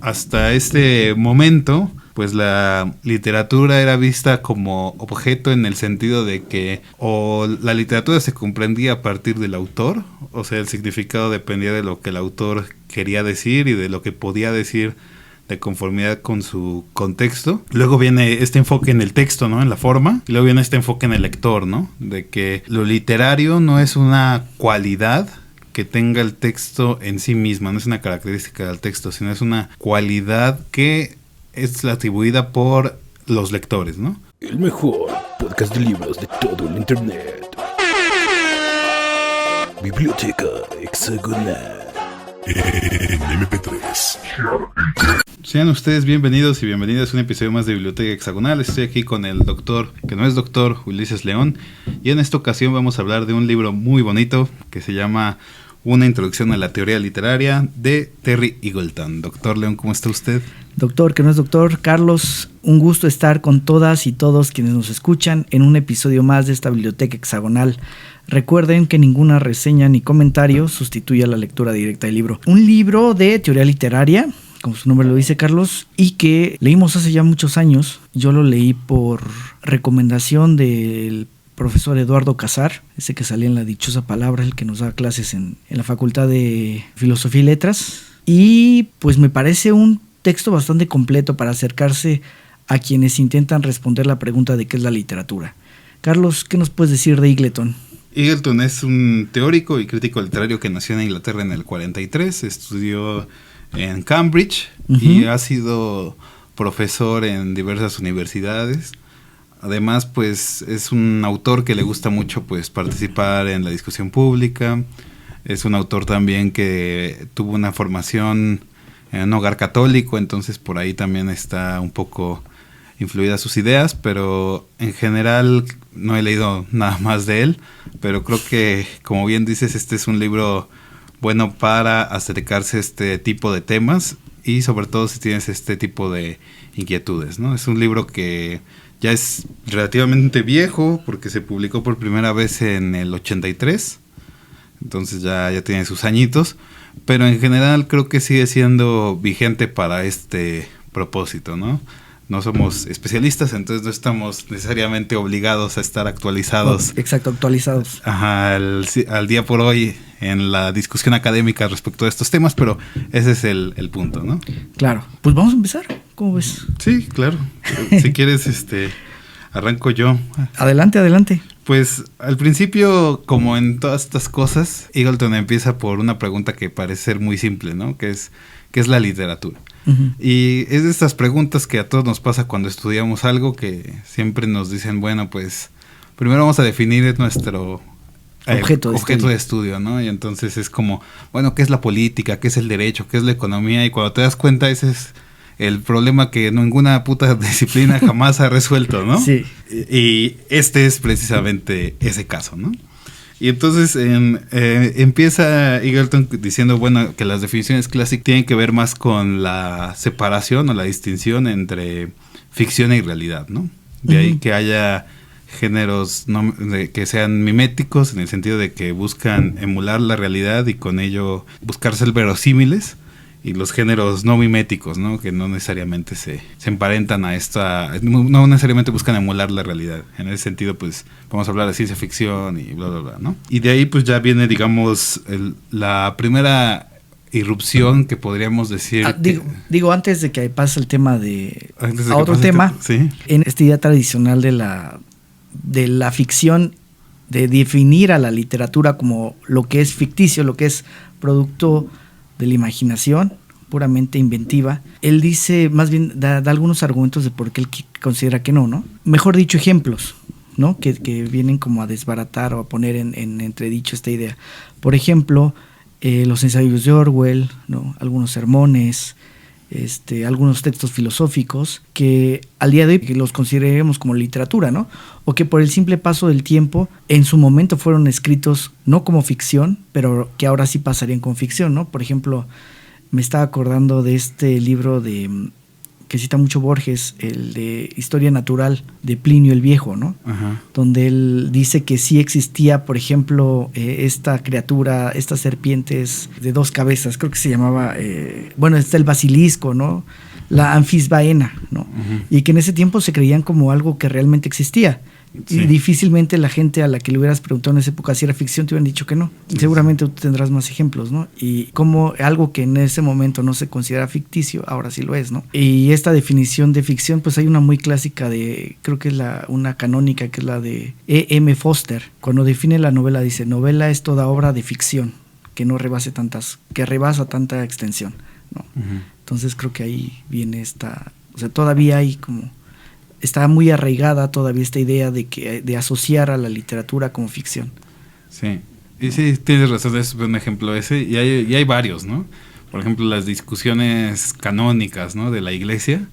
hasta este momento, pues la literatura era vista como objeto en el sentido de que o la literatura se comprendía a partir del autor, o sea, el significado dependía de lo que el autor quería decir y de lo que podía decir de conformidad con su contexto. Luego viene este enfoque en el texto, ¿no? En la forma. Y luego viene este enfoque en el lector, ¿no? De que lo literario no es una cualidad que tenga el texto en sí misma, no es una característica del texto, sino es una cualidad que es atribuida por los lectores, ¿no? El mejor podcast de libros de todo el internet. Biblioteca Hexagonal. En MP3. Sean ustedes bienvenidos y bienvenidas a un episodio más de Biblioteca Hexagonal. Estoy aquí con el doctor, que no es doctor, Ulises León. Y en esta ocasión vamos a hablar de un libro muy bonito que se llama Una introducción a la teoría literaria de Terry Eagleton. Doctor León, ¿cómo está usted? Doctor, que no es doctor, Carlos, un gusto estar con todas y todos quienes nos escuchan en un episodio más de esta Biblioteca Hexagonal. Recuerden que ninguna reseña ni comentario sustituye a la lectura directa del libro. Un libro de teoría literaria, como su nombre lo dice, Carlos, y que leímos hace ya muchos años. Yo lo leí por recomendación del profesor Eduardo Casar, ese que salía en La Dichosa Palabra, el que nos da clases en la Facultad de Filosofía y Letras. Y pues me parece un texto bastante completo para acercarse a quienes intentan responder la pregunta de qué es la literatura. Carlos, ¿qué nos puedes decir de Eagleton? Eagleton es un teórico y crítico literario que nació en Inglaterra en el 43, estudió en Cambridge y ha sido profesor en diversas universidades. Además, pues es un autor que le gusta mucho pues participar en la discusión pública. Es un autor también que tuvo una formación en un hogar católico, entonces por ahí también está un poco influidas sus ideas, pero en general no he leído nada más de él, pero creo que, como bien dices, este es un libro bueno para acercarse a este tipo de temas y sobre todo si tienes este tipo de inquietudes, ¿no? Es un libro que ya es relativamente viejo porque se publicó por primera vez en el 83, entonces ya tiene sus añitos, pero en general creo que sigue siendo vigente para este propósito, ¿no? No somos especialistas, entonces no estamos necesariamente obligados a estar actualizados. Exacto, actualizados. Ajá, al día por hoy en la discusión académica respecto a estos temas, pero ese es el punto, ¿no? Claro, pues vamos a empezar, ¿cómo ves? Sí, claro. Si quieres, arranco yo. Adelante. Pues al principio, como en todas estas cosas, Eagleton empieza por una pregunta que parece ser muy simple, ¿no? ¿Qué es la literatura? Uh-huh. Y es de estas preguntas que a todos nos pasa cuando estudiamos algo, que siempre nos dicen, bueno, pues primero vamos a definir nuestro objeto de estudio, ¿no? Y entonces es como, bueno, ¿qué es la política? ¿Qué es el derecho? ¿Qué es la economía? Y cuando te das cuenta, ese es el problema que ninguna puta disciplina jamás ha resuelto, ¿no? Sí. Y este es precisamente ese caso, ¿no? Y entonces empieza Eagleton diciendo, bueno, que las definiciones clásicas tienen que ver más con la separación o la distinción entre ficción y realidad, ¿no? De ahí que haya géneros que sean miméticos, en el sentido de que buscan emular la realidad y con ello buscar ser verosímiles, y los géneros no miméticos, ¿no? Que no necesariamente se emparentan a no necesariamente buscan emular la realidad. En ese sentido, pues, vamos a hablar de ciencia ficción y bla, bla, bla, ¿no? Y de ahí, pues, ya viene, digamos, la primera irrupción que podríamos decir. Digo, antes de que pase el tema a otro tema, ¿sí? En esta idea tradicional de la ficción, de definir a la literatura como lo que es ficticio, lo que es producto de la imaginación, puramente inventiva. Él dice, más bien da algunos argumentos de por qué él considera que no. Mejor dicho, ejemplos, ¿no? Que vienen como a desbaratar o a poner en entredicho esta idea. Por ejemplo, los ensayos de Orwell, ¿no? Algunos sermones, algunos textos filosóficos que al día de hoy los consideremos como literatura, ¿no? O que por el simple paso del tiempo en su momento fueron escritos no como ficción, pero que ahora sí pasarían como ficción, ¿no? Por ejemplo, me estaba acordando de este libro de que cita mucho Borges, el de Historia Natural de Plinio el Viejo, ¿no? Ajá. Donde él dice que sí existía, por ejemplo, esta criatura, estas serpientes de 2 cabezas, creo que se llamaba, está el basilisco, ¿no? La anfisbaena, ¿no? Uh-huh. Y que en ese tiempo se creían como algo que realmente existía. Sí. Y difícilmente la gente a la que le hubieras preguntado en esa época si era ficción te hubieran dicho que no. Sí, seguramente tú tendrás más ejemplos, ¿no? Y como algo que en ese momento no se considera ficticio, ahora sí lo es, ¿no? Y esta definición de ficción, pues hay una muy clásica creo que es una canónica, que es la de E.M. Foster. Cuando define la novela dice: novela es toda obra de ficción que rebasa tanta extensión, ¿no? Uh-huh. Entonces creo que ahí viene todavía hay está muy arraigada todavía esta idea de asociar a la literatura como ficción. Sí, y sí, tienes razón, es un ejemplo ese, y hay varios, ¿no? Por ejemplo, las discusiones canónicas, ¿no? De la iglesia,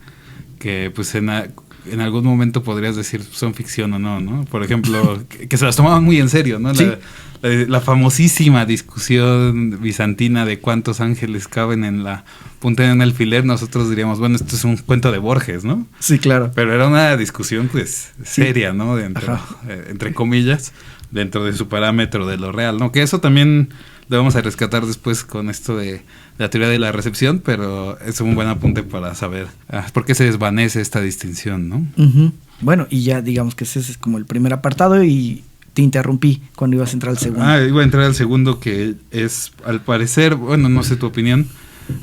que pues en algún momento podrías decir son ficción o no, ¿no? Por ejemplo, que se las tomaban muy en serio, ¿no? Sí. La famosísima discusión bizantina de cuántos ángeles caben en la punta de un alfiler, nosotros diríamos, bueno, esto es un cuento de Borges, ¿no? Sí, claro. Pero era una discusión, pues, seria, sí. ¿no? Entre comillas, dentro de su parámetro de lo real, ¿no? Que eso también lo vamos a rescatar después con esto de la teoría de la recepción, pero es un buen apunte para saber por qué se desvanece esta distinción, ¿no? Uh-huh. Bueno, y ya digamos que ese es como el primer apartado, y te interrumpí cuando ibas a entrar al segundo. Iba a entrar al segundo, que es, al parecer, bueno, no sé tu opinión,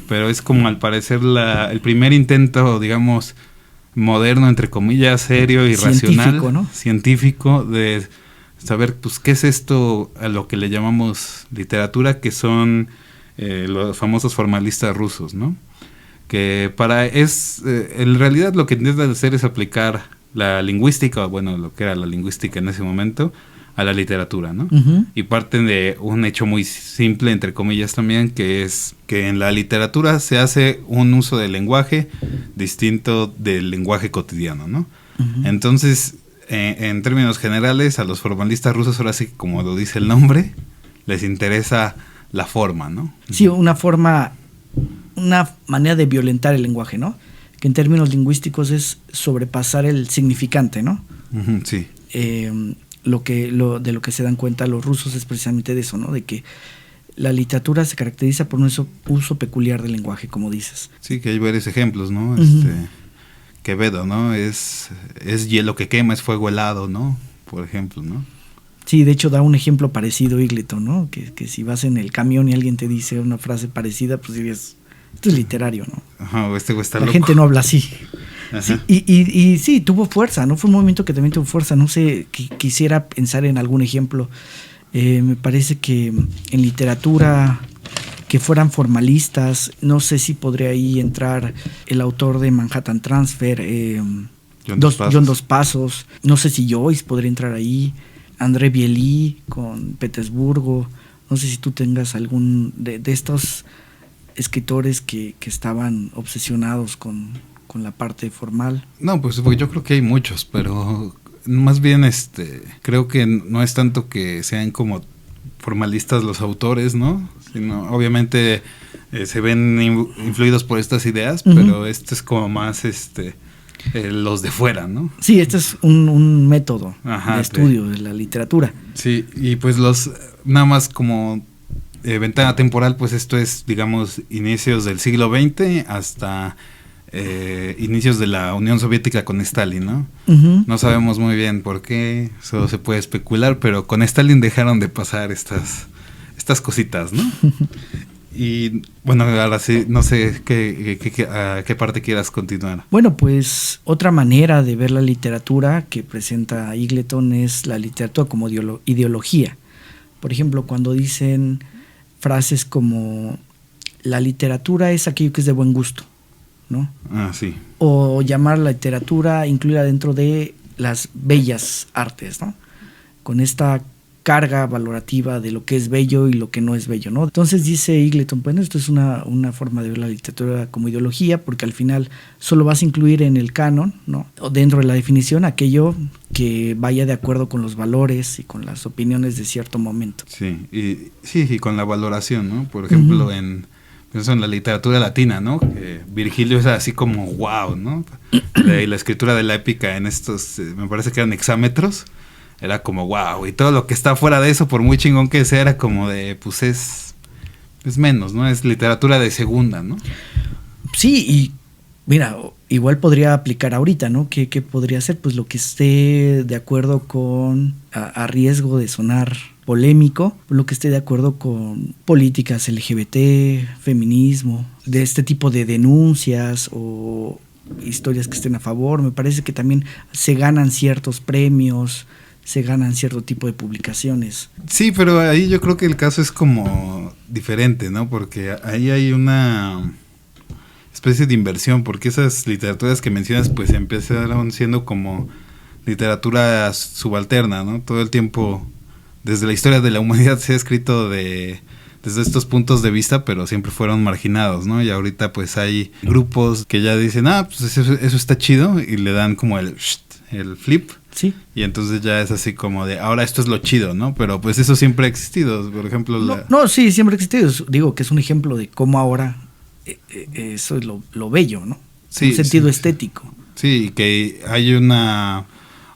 pero es como al parecer el primer intento, digamos, moderno, entre comillas, serio y racional, ¿no? Científico, de saber, pues, qué es esto a lo que le llamamos literatura, que son los famosos formalistas rusos, ¿no? Que en realidad lo que intentan hacer es aplicar la lingüística, bueno, lo que era la lingüística en ese momento, a la literatura, ¿no? Uh-huh. Y parten de un hecho muy simple, entre comillas también, que es que en la literatura se hace un uso del lenguaje distinto del lenguaje cotidiano, ¿no? Uh-huh. Entonces, en términos generales, a los formalistas rusos, ahora sí, como lo dice el nombre, les interesa la forma, ¿no? Sí, una manera de violentar el lenguaje, ¿no? Que en términos lingüísticos es sobrepasar el significante, ¿no? Uh-huh, sí. De lo que se dan cuenta los rusos es precisamente de eso, ¿no? De que la literatura se caracteriza por un uso peculiar del lenguaje, como dices. Sí, que hay varios ejemplos, ¿no? Uh-huh. Quevedo, ¿no? Es hielo que quema, es fuego helado, ¿no? Por ejemplo, ¿no? Sí, de hecho da un ejemplo parecido Eagleton, ¿no? Que si vas en el camión y alguien te dice una frase parecida, pues dirías, esto es literario, ¿no? Ajá, o este güey está La loco. gente no habla así. Ajá. Sí, y sí, tuvo fuerza, ¿no? Fue un movimiento que también tuvo fuerza. No sé, quisiera pensar en algún ejemplo. Me parece que en literatura que fueran formalistas, no sé si podría ahí entrar el autor de Manhattan Transfer, John Dos Pasos. No sé si Joyce podría entrar ahí, André Bielí con Petersburgo. No sé si tú tengas algún de estos escritores que estaban obsesionados con la parte formal. No, pues yo creo que hay muchos, pero más bien creo que no es tanto que sean como formalistas los autores, ¿no? Sino obviamente se ven influidos por estas ideas, uh-huh. Pero esto es como más los de fuera, ¿no? Sí, este es un método de estudio de la literatura. Sí, y pues nada más como ventana temporal, pues esto es, digamos, inicios del siglo XX hasta inicios de la Unión Soviética con Stalin, ¿no? Uh-huh. No sabemos muy bien por qué, solo se puede especular, pero con Stalin dejaron de pasar estas cositas, ¿no? Y bueno, ahora sí, no sé a qué parte quieras continuar. Bueno, pues otra manera de ver la literatura que presenta Eagleton es la literatura como ideología. Por ejemplo, cuando dicen frases como la literatura es aquello que es de buen gusto, ¿no? Ah, sí. O llamar la literatura, incluirla dentro de las bellas artes, ¿no? Con esta carga valorativa de lo que es bello y lo que no es bello, ¿no? Entonces dice Eagleton, bueno, esto es una forma de ver la literatura como ideología, porque al final solo vas a incluir en el canon, ¿no? O dentro de la definición aquello que vaya de acuerdo con los valores y con las opiniones de cierto momento. Sí, y con la valoración, ¿no? Por ejemplo, uh-huh. Pienso en la literatura latina, ¿no? Que Virgilio es así como wow, ¿no? Y la escritura de la épica en estos, me parece que eran hexámetros, era como wow. Y todo lo que está fuera de eso, por muy chingón que sea, era como de, pues es menos, ¿no? Es literatura de segunda, ¿no? Sí, y mira, igual podría aplicar ahorita, ¿no? ¿Qué podría ser? Pues lo que esté de acuerdo con, a riesgo de sonar polémico, lo que esté de acuerdo con políticas LGBT, feminismo, de este tipo de denuncias o historias que estén a favor. Me parece que también se ganan ciertos premios, se ganan cierto tipo de publicaciones. Sí, pero ahí yo creo que el caso es como diferente, ¿no? Porque ahí hay una especie de inversión, porque esas literaturas que mencionas pues empezaron siendo como literatura subalterna, ¿no? Todo el tiempo, desde la historia de la humanidad se ha escrito desde estos puntos de vista, pero siempre fueron marginados, ¿no? Y ahorita pues hay grupos que ya dicen, pues eso está chido, y le dan como el flip. Sí. Y entonces ya es así como de, ahora esto es lo chido, ¿no? Pero pues eso siempre ha existido, por ejemplo. Sí, siempre ha existido. Digo que es un ejemplo de cómo ahora eso es lo bello, ¿no? Sí, un sentido estético. Sí, que hay una,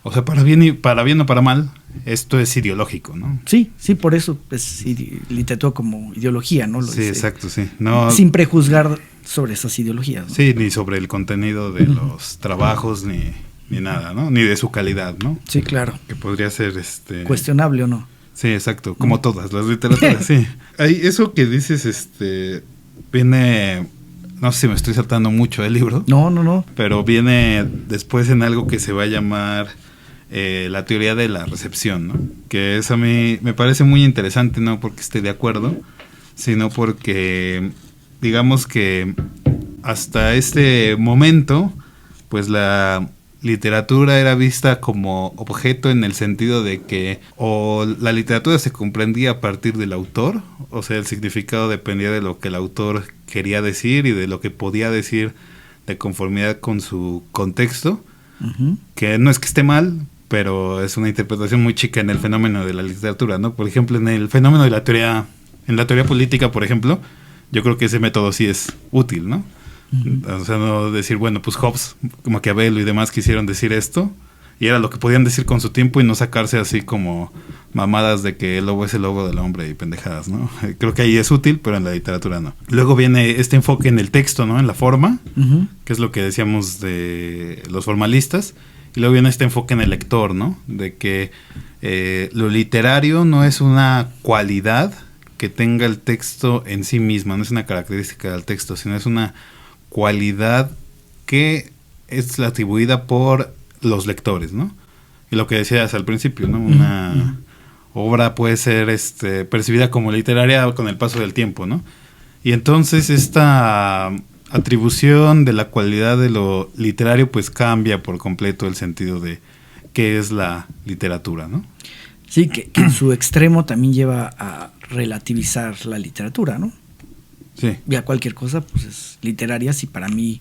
o sea, para bien o para mal, esto es ideológico, ¿no? Sí, por eso es literatura como ideología, ¿no? Sí, exacto, sí. No, sin prejuzgar sobre esas ideologías, ¿no? Sí, ni sobre el contenido de los trabajos, ni nada, ¿no? Ni de su calidad, ¿no? Sí, claro. Que podría ser cuestionable o no. Sí, exacto, como todas las literaturas, sí. Ahí, eso que dices, viene, no sé si me estoy saltando mucho del libro. No. Pero viene después en algo que se va a llamar la teoría de la recepción, ¿no? Que eso a mí me parece muy interesante, no porque esté de acuerdo, sino porque digamos que hasta este momento, pues la literatura era vista como objeto en el sentido de que o la literatura se comprendía a partir del autor, o sea, el significado dependía de lo que el autor quería decir y de lo que podía decir de conformidad con su contexto, que no es que esté mal, pero es una interpretación muy chica en el fenómeno de la literatura, ¿no? Por ejemplo, en el fenómeno de la teoría, en la teoría política, por ejemplo, yo creo que ese método sí es útil, ¿no? O sea, no decir, bueno, pues Hobbes, Maquiavelo y demás quisieron decir esto, y era lo que podían decir con su tiempo y no sacarse así como mamadas de que el lobo es el lobo del hombre y pendejadas, ¿no? Creo que ahí es útil, pero en la literatura no. Luego viene este enfoque en el texto, ¿no? En la forma, que es lo que decíamos de los formalistas, y luego viene este enfoque en el lector, ¿no? De que lo literario no es una cualidad que tenga el texto en sí misma, no es una característica del texto, sino es una cualidad que es atribuida por los lectores, ¿no? Y lo que decías al principio, ¿no? Una obra puede ser percibida como literaria con el paso del tiempo, ¿no? Y entonces esta atribución de la cualidad de lo literario pues cambia por completo el sentido de qué es la literatura, ¿no? Sí, que en su extremo también lleva a relativizar la literatura, ¿no? Sí. Ya cualquier cosa pues es literaria si para mí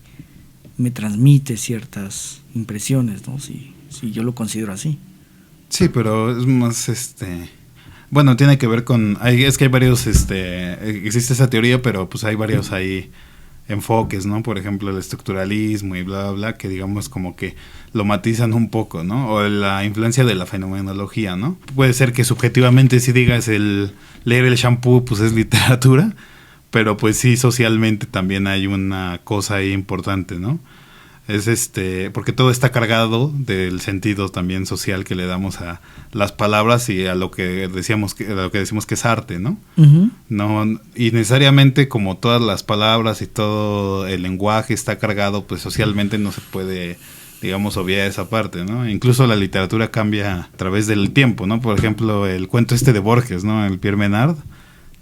me transmite ciertas impresiones, ¿no? Si yo lo considero así. Sí, pero es más bueno, tiene que ver con es que hay varios existe esa teoría, pero pues hay varios ahí enfoques, ¿no? Por ejemplo, el estructuralismo y bla, bla, bla, que digamos como que lo matizan un poco, ¿no? O la influencia de la fenomenología, ¿no? Puede ser que subjetivamente si digas el leer el shampoo, pues es literatura, pero pues sí, socialmente también hay una cosa ahí importante, ¿no? Es porque todo está cargado del sentido también social que le damos a las palabras y a lo que decimos que es arte, ¿no? No, y necesariamente como todas las palabras y todo el lenguaje está cargado, pues socialmente no se puede, digamos, obviar esa parte, ¿no? Incluso la literatura cambia a través del tiempo, ¿no? Por ejemplo, el cuento de Borges, ¿no? El Pierre Menard,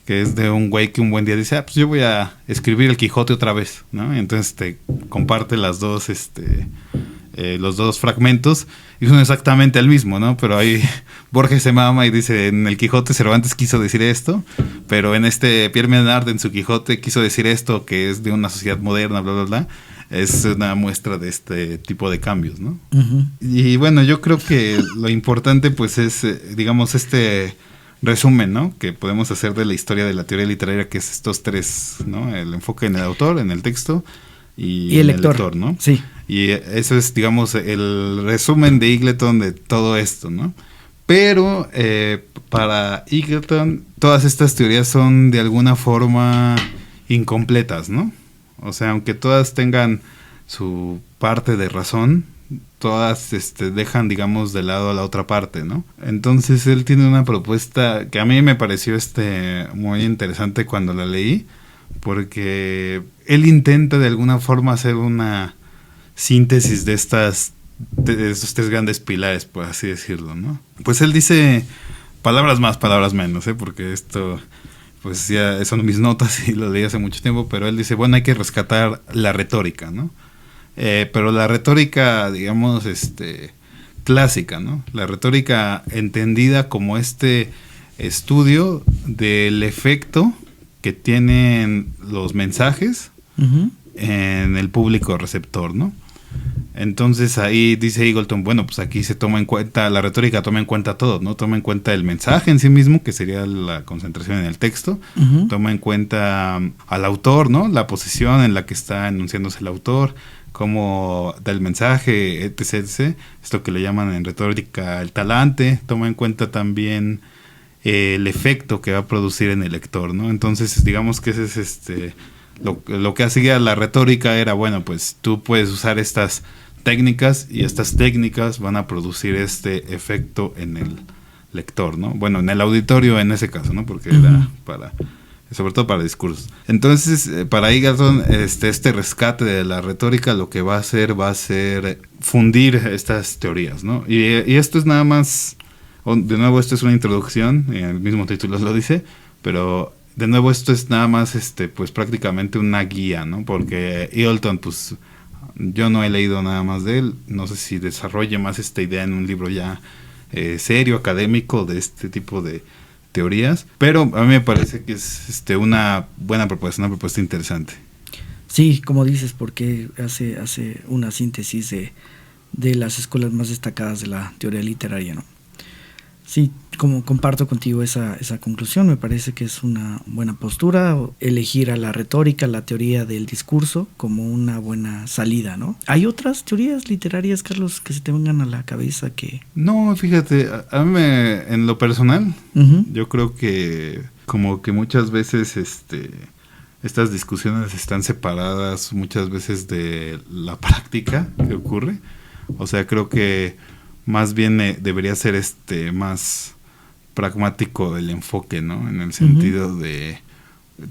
que es de un güey que un buen día dice, pues yo voy a escribir el Quijote otra vez, ¿no? Y entonces te comparte las dos, los dos fragmentos y son exactamente el mismo, ¿no? Pero ahí Borges se mama y dice, en el Quijote Cervantes quiso decir esto, pero en Pierre Menard en su Quijote quiso decir esto, que es de una sociedad moderna, bla, bla, bla. Es una muestra de este tipo de cambios, ¿no? Y bueno, yo creo que lo importante pues es, digamos, resumen, ¿no? Que podemos hacer de la historia de la teoría literaria, que es estos tres, ¿no? El enfoque en el autor, en el texto y el en el lector, ¿no? Sí. Y eso es, digamos, el resumen de Eagleton de todo esto, ¿no? Pero para Eagleton, todas estas teorías son de alguna forma incompletas, ¿no? O sea, aunque todas tengan su parte de razón, todas dejan, digamos, de lado a la otra parte, ¿no? Entonces él tiene una propuesta que a mí me pareció muy interesante cuando la leí, porque él intenta de alguna forma hacer una síntesis de estos tres grandes pilares, por así decirlo, ¿no? Pues él dice palabras más, palabras menos, porque esto, pues ya son mis notas y lo leí hace mucho tiempo, pero él dice, bueno, hay que rescatar la retórica, ¿no? Pero la retórica, digamos, clásica, ¿no? La retórica entendida como estudio del efecto que tienen los mensajes en el público receptor, ¿no? Entonces ahí dice Eagleton, bueno, pues aquí se toma en cuenta, la retórica toma en cuenta todo, ¿no? Toma en cuenta el mensaje en sí mismo, que sería la concentración en el texto, toma en cuenta al autor, ¿no? La posición en la que está enunciándose el autor, cómo da el mensaje, etc, etc. Esto que le llaman en retórica el talante, toma en cuenta también el efecto que va a producir en el lector, ¿no? Entonces, digamos que ese es lo que hacía la retórica era, bueno, pues tú puedes usar estas técnicas y estas técnicas van a producir este efecto en el lector, ¿no? Bueno, en el auditorio en ese caso, ¿no? Porque era sobre todo para discursos. Entonces, para Eagleton, este rescate de la retórica lo que va a hacer fundir estas teorías, ¿no? Y esto es nada más, de nuevo, esto es una introducción, el mismo título lo dice, pero de nuevo esto es nada más, pues prácticamente una guía, ¿no? Porque Eagleton, pues, yo no he leído nada más de él, no sé si desarrolle más esta idea en un libro ya serio, académico, de este tipo de teorías, pero a mí me parece que es una buena propuesta, una propuesta interesante. Sí, como dices, porque hace una síntesis de las escuelas más destacadas de la teoría literaria, ¿no? Sí, como comparto contigo esa conclusión, me parece que es una buena postura elegir a la retórica, la teoría del discurso como una buena salida, ¿no? ¿Hay otras teorías literarias, Carlos, que se te vengan a la cabeza que...? No, fíjate, a mí en lo personal, yo creo que como que muchas veces estas discusiones están separadas muchas veces de la práctica que ocurre. O sea, creo que más bien debería ser más pragmático el enfoque, ¿no? En el sentido de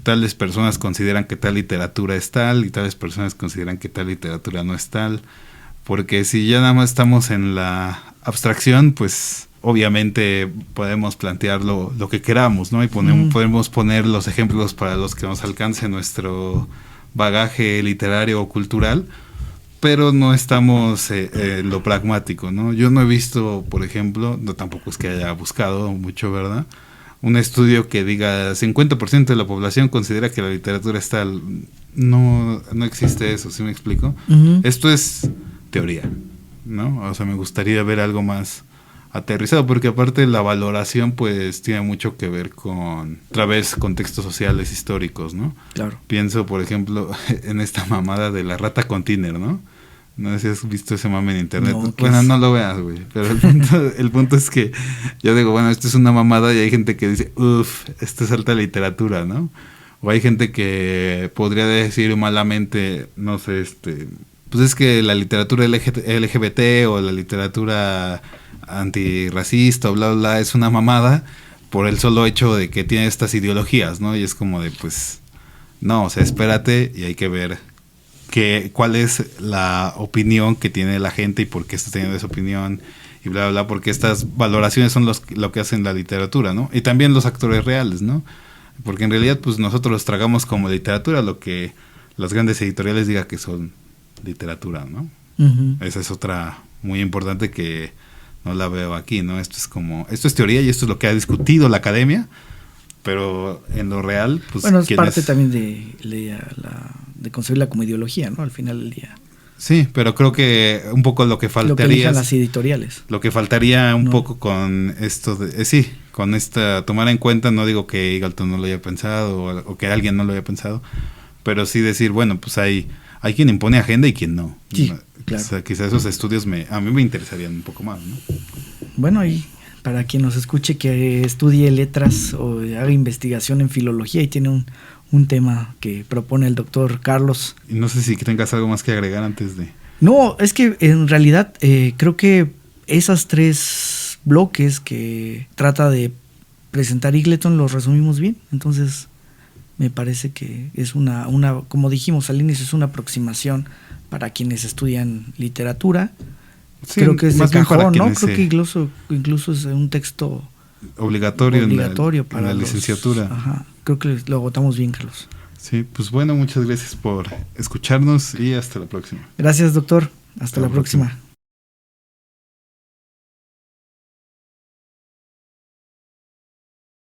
tales personas consideran que tal literatura es tal y tales personas consideran que tal literatura no es tal, porque si ya nada más estamos en la abstracción, pues obviamente podemos plantear lo que queramos, ¿no? Y podemos poner los ejemplos para los que nos alcance nuestro bagaje literario o cultural, pero no estamos en lo pragmático, ¿no? Yo no he visto, por ejemplo, no tampoco es que haya buscado mucho, ¿verdad? Un estudio que diga 50% de la población considera que la literatura es tal. No existe eso, ¿sí me explico? Esto es teoría, ¿no? O sea, me gustaría ver algo más aterrizado, porque aparte la valoración pues tiene mucho que ver con, otra vez, contextos sociales históricos, ¿no? Claro. Pienso, por ejemplo, en esta mamada de la rata con Tiner, ¿no? No sé si has visto ese mame en internet. No, bueno, no lo veas, güey. Pero el punto es que yo digo, bueno, esto es una mamada, y hay gente que dice, uff, esto es alta literatura, ¿no? O hay gente que podría decir malamente, no sé, pues es que la literatura LGBT o la literatura antirracista o bla, bla, bla, es una mamada por el solo hecho de que tiene estas ideologías, ¿no? Y es como de, pues, no, o sea, espérate y hay que ver cuál es la opinión que tiene la gente y por qué está teniendo esa opinión y bla, bla, bla, porque estas valoraciones son lo que hacen la literatura, ¿no? Y también los actores reales, ¿no? Porque en realidad, pues, nosotros los tragamos como literatura lo que las grandes editoriales digan que son literatura, ¿no? Esa es otra muy importante que no la veo aquí, ¿no? Esto es teoría y esto es lo que ha discutido la academia, pero en lo real, pues... Bueno, es parte también de concebirla como ideología, ¿no? Al final del día. Sí, pero creo que un poco lo que Lo que faltaría elijan las editoriales. lo que faltaría un No. poco con esto de sí, con esta tomar en cuenta, no digo que Eagleton no lo haya pensado o que alguien no lo haya pensado, pero sí decir, bueno, pues hay quien impone agenda y quien no. Sí, claro. O sea, quizás esos estudios a mí me interesarían un poco más, ¿no? Bueno, y para quien nos escuche que estudie letras o haga investigación en filología y tiene un tema que propone el doctor Carlos. Y no sé si tengas algo más que agregar antes de... No, es que en realidad creo que esas 3 bloques que trata de presentar Eagleton los resumimos bien. Entonces me parece que es una como dijimos al inicio, es una aproximación para quienes estudian literatura. Sí, Creo que es de más bien para cajón, ¿no? quienes Creo que incluso es un texto obligatorio en para la los- licenciatura. Ajá. Creo que lo agotamos bien, Carlos. Sí, pues bueno, muchas gracias por escucharnos y hasta la próxima. Gracias, doctor. Hasta la próxima.